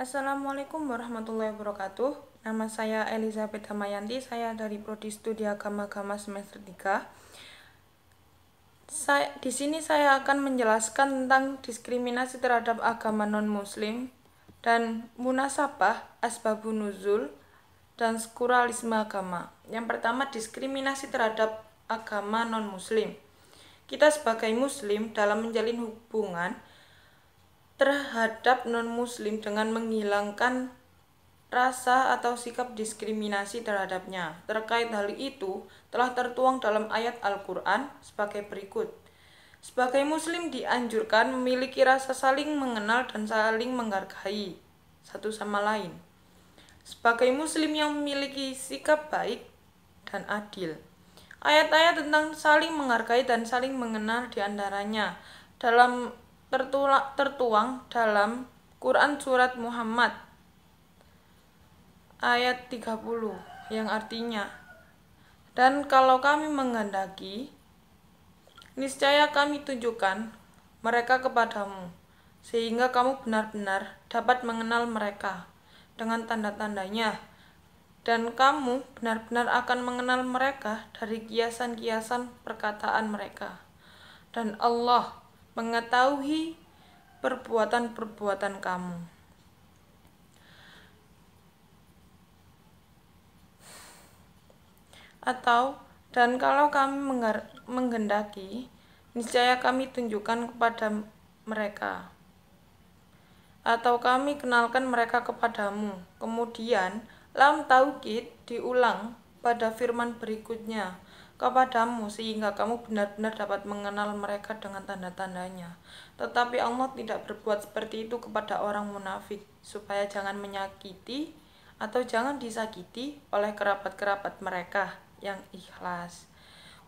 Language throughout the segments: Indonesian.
Assalamualaikum warahmatullahi wabarakatuh. Nama saya Elizabeth Hamayanti, saya dari Prodi Studi Agama semester 3. Di sini saya akan menjelaskan tentang diskriminasi terhadap agama non-muslim dan munasabah, asbabun nuzul, dan skuralisme agama. Yang pertama, diskriminasi terhadap agama non-muslim. Kita sebagai muslim dalam menjalin hubungan terhadap non-muslim dengan menghilangkan rasa atau sikap diskriminasi terhadapnya. Terkait hal itu telah tertuang dalam ayat Al-Quran sebagai berikut. Sebagai muslim dianjurkan memiliki rasa saling mengenal dan saling menghargai satu sama lain. Sebagai muslim yang memiliki sikap baik dan adil. Ayat-ayat tentang saling menghargai dan saling mengenal diantaranya tertuang dalam Quran Surat Muhammad ayat 30 yang artinya, dan kalau kami menghendaki, niscaya kami tunjukkan mereka kepadamu, sehingga kamu benar-benar dapat mengenal mereka dengan tanda-tandanya, dan kamu benar-benar akan mengenal mereka dari kiasan-kiasan perkataan mereka. Dan Allah mengetahui perbuatan-perbuatan kamu. Atau, dan kalau kami menghendaki, niscaya kami tunjukkan kepada mereka. Atau kami kenalkan mereka kepadamu. Kemudian, lam taukid diulang pada firman berikutnya, kepadamu, sehingga kamu benar-benar dapat mengenal mereka dengan tanda-tandanya. Tetapi Allah tidak berbuat seperti itu kepada orang munafik, supaya jangan menyakiti atau jangan disakiti oleh kerabat-kerabat mereka yang ikhlas.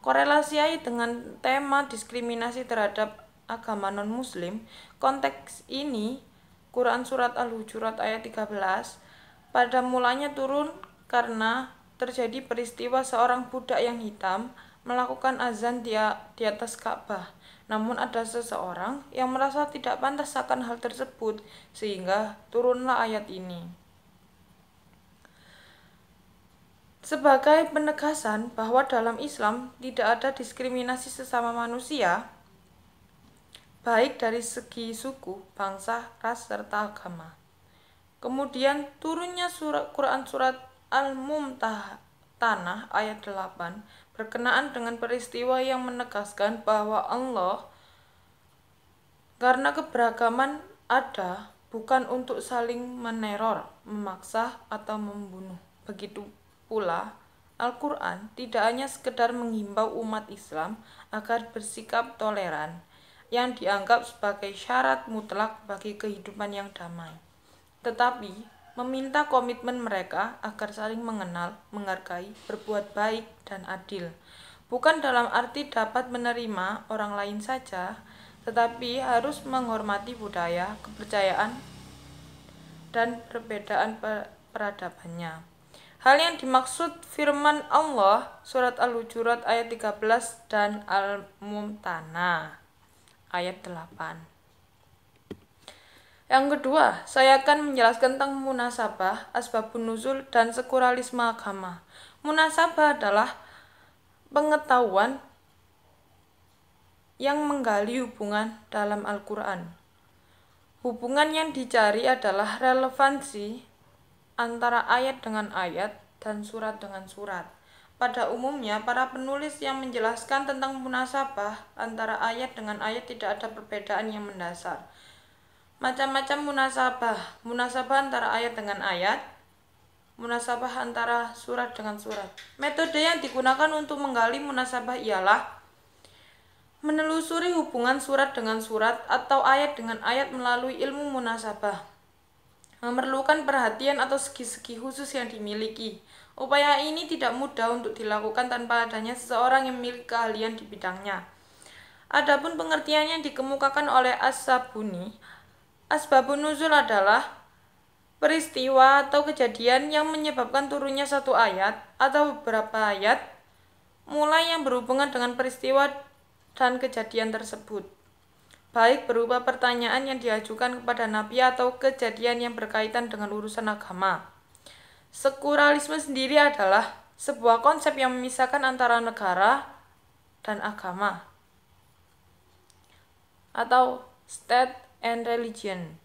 Korelasi dengan tema diskriminasi terhadap agama non-muslim, konteks ini Quran Surat Al-Hujurat ayat 13 pada mulanya turun karena terjadi peristiwa seorang budak yang hitam melakukan azan di atas Ka'bah. Namun ada seseorang yang merasa tidak pantas akan hal tersebut, sehingga turunlah ayat ini. Sebagai penegasan bahwa dalam Islam tidak ada diskriminasi sesama manusia, baik dari segi suku, bangsa, ras, serta agama. Kemudian turunnya Quran Surat Al-Mumtahanah ayat 8 berkenaan dengan peristiwa yang menegaskan bahwa Allah, karena keberagaman ada, bukan untuk saling meneror, memaksa, atau membunuh. Begitu pula, Al-Quran tidak hanya sekedar menghimbau umat Islam agar bersikap toleran, yang dianggap sebagai syarat mutlak bagi kehidupan yang damai, tetapi meminta komitmen mereka agar saling mengenal, menghargai, berbuat baik, dan adil. Bukan dalam arti dapat menerima orang lain saja, tetapi harus menghormati budaya, kepercayaan, dan perbedaan peradabannya. Hal yang dimaksud firman Allah Surat Al-Hujurat ayat 13 dan Al-Mumtahanah ayat 8. Yang kedua, saya akan menjelaskan tentang munasabah, asbabun nuzul, dan sekuralisme agama. Munasabah adalah pengetahuan yang menggali hubungan dalam Al-Quran. Hubungan yang dicari adalah relevansi antara ayat dengan ayat dan surat dengan surat. Pada umumnya, para penulis yang menjelaskan tentang munasabah antara ayat dengan ayat tidak ada perbedaan yang mendasar. Macam-macam munasabah antara ayat dengan ayat, munasabah antara surat dengan surat. Metode yang digunakan untuk menggali munasabah ialah menelusuri hubungan surat dengan surat atau ayat dengan ayat melalui ilmu munasabah. Memerlukan perhatian atau segi-segi khusus yang dimiliki. Upaya ini tidak mudah untuk dilakukan tanpa adanya seseorang yang memiliki keahlian di bidangnya. Adapun pengertian yang dikemukakan oleh As-Sabuni, asbabun nuzul adalah peristiwa atau kejadian yang menyebabkan turunnya satu ayat atau beberapa ayat, mulai yang berhubungan dengan peristiwa dan kejadian tersebut. baik berupa pertanyaan yang diajukan kepada nabi atau kejadian yang berkaitan dengan urusan agama. Sekularianisme sendiri adalah sebuah konsep yang memisahkan antara negara dan agama, atau state and religion,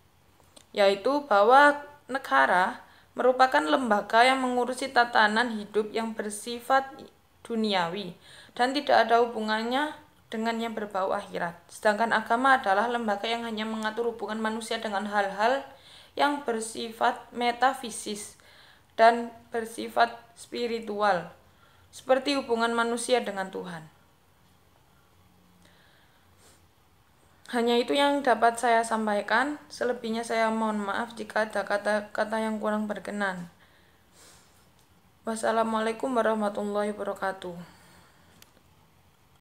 yaitu bahwa negara merupakan lembaga yang mengurusi tatanan hidup yang bersifat duniawi dan tidak ada hubungannya dengan yang berbau akhirat. Sedangkan agama adalah lembaga yang hanya mengatur hubungan manusia dengan hal-hal yang bersifat metafisis dan bersifat spiritual, seperti hubungan manusia dengan Tuhan. Hanya itu yang dapat saya sampaikan. Selebihnya saya mohon maaf jika ada kata-kata yang kurang berkenan. Wassalamualaikum warahmatullahi wabarakatuh.